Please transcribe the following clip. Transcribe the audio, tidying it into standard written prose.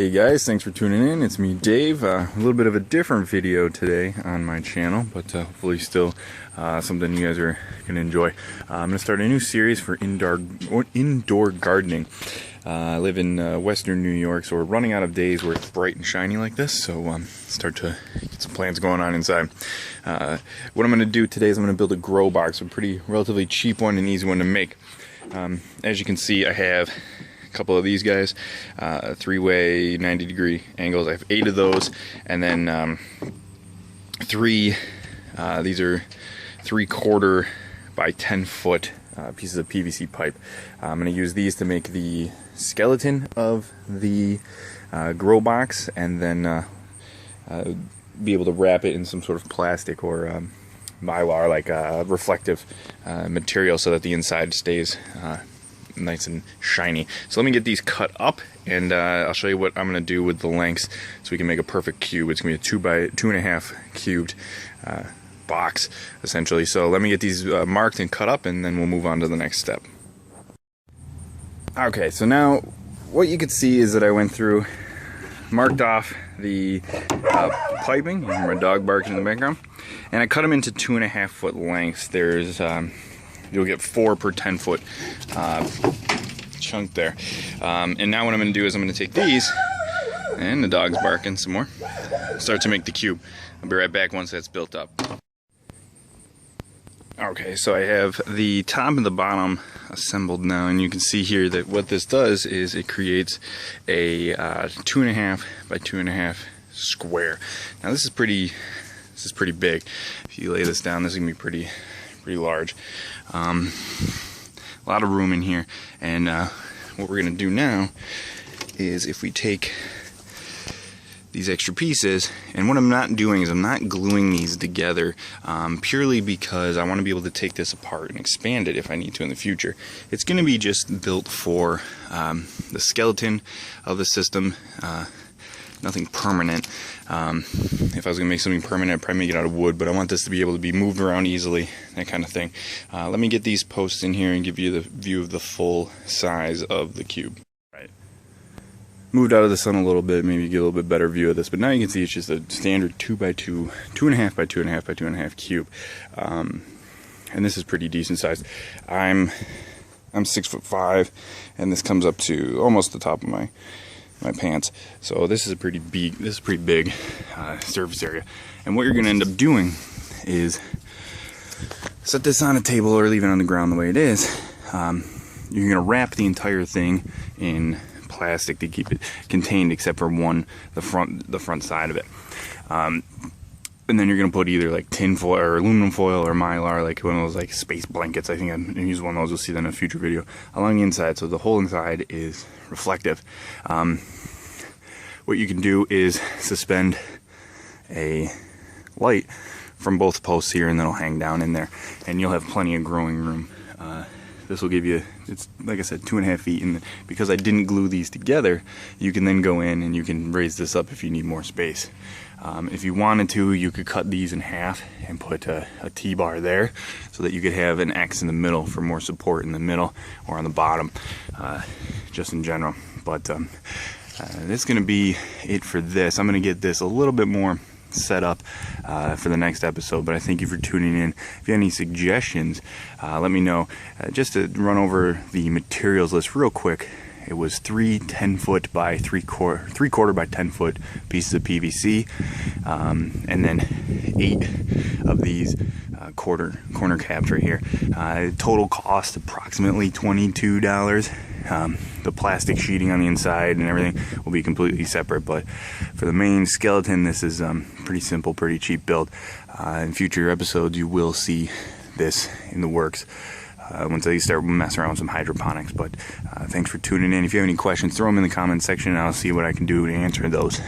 Hey guys, thanks for tuning in. It's me, Dave. A little bit of a different video today on my channel, but hopefully still something you guys are going to enjoy. I'm going to start a new series for indoor gardening. I live in western New York, so we're running out of days where it's bright and shiny like this, so start to get some plants going on inside. What I'm going to do today is I'm going to build a grow box, a relatively cheap one and easy one to make. As you can see, I have a couple of these guys, three-way 90-degree angles. I have 8 of those, and then 3 these are 3/4 by 10-foot pieces of PVC pipe. I'm going to use these to make the skeleton of the grow box, and then be able to wrap it in some sort of plastic or mylar, like reflective material, so that the inside stays nice and shiny. So let me get these cut up, and I'll show you what I'm going to do with the lengths so we can make a perfect cube. It's going to be a 2 by 2.5 cubed box, essentially. So let me get these marked and cut up, and then we'll move on to the next step. Okay, so now what you can see is that I went through, marked off the piping. You hear my dog barking in the background, and I cut them into 2.5-foot lengths. There's you'll get 4 per 10-foot chunk there. And now what I'm going to do is I'm going to take these, and the dog's barking some more, start to make the cube. I'll be right back once that's built up. Okay, so I have the top and the bottom assembled now, and you can see here that what this does is it creates a 2.5 by 2.5 square. Now this is pretty big. If you lay this down, this is gonna be pretty large. A lot of room in here, and what we're gonna do now is, if we take these extra pieces, and what I'm not doing is I'm not gluing these together, purely because I want to be able to take this apart and expand it if I need to in the future. It's going to be just built for the skeleton of the system, nothing permanent. If I was going to make something permanent, I'd probably make it out of wood, but I want this to be able to be moved around easily, that kind of thing. Let me get these posts in here and give you the view of the full size of the cube. Moved out of the sun a little bit, maybe get a little bit better view of this, but now you can see it's just a standard 2 by 2, 2.5 by 2.5 by 2.5 cube, and this is pretty decent sized. I'm 6'5", and this comes up to almost the top of my pants, so this is a pretty big surface area. And what you're going to end up doing is set this on a table or leave it on the ground the way it is. You're going to wrap the entire thing in plastic to keep it contained, except for the front side of it, and then you're gonna put either like tin foil or aluminum foil or mylar, like one of those like space blankets. I think I'm gonna use one of those. You'll see that in a future video, along the inside, so the whole inside is reflective. What you can do is suspend a light from both posts here, and then it'll hang down in there, and you'll have plenty of growing room. This will give you, it's like I said, 2.5 feet, and because I didn't glue these together, you can then go in and you can raise this up if you need more space. If you wanted to, you could cut these in half and put a T-bar there, so that you could have an X in the middle for more support in the middle or on the bottom, just in general. But that's going to be it for this. I'm going to get this a little bit more set up for the next episode, but I thank you for tuning in. If you have any suggestions, let me know. Just to run over the materials list real quick, it was 3 10-foot by 3/4 by 10-foot pieces of PVC, and then 8 of these corner caps right here. Total cost approximately $22. The plastic sheeting on the inside and everything will be completely separate, but for the main skeleton, this is pretty simple, pretty cheap build. In future episodes, you will see this in the works once I start messing around with some hydroponics. But thanks for tuning in. If you have any questions, throw them in the comments section, and I'll see what I can do to answer those.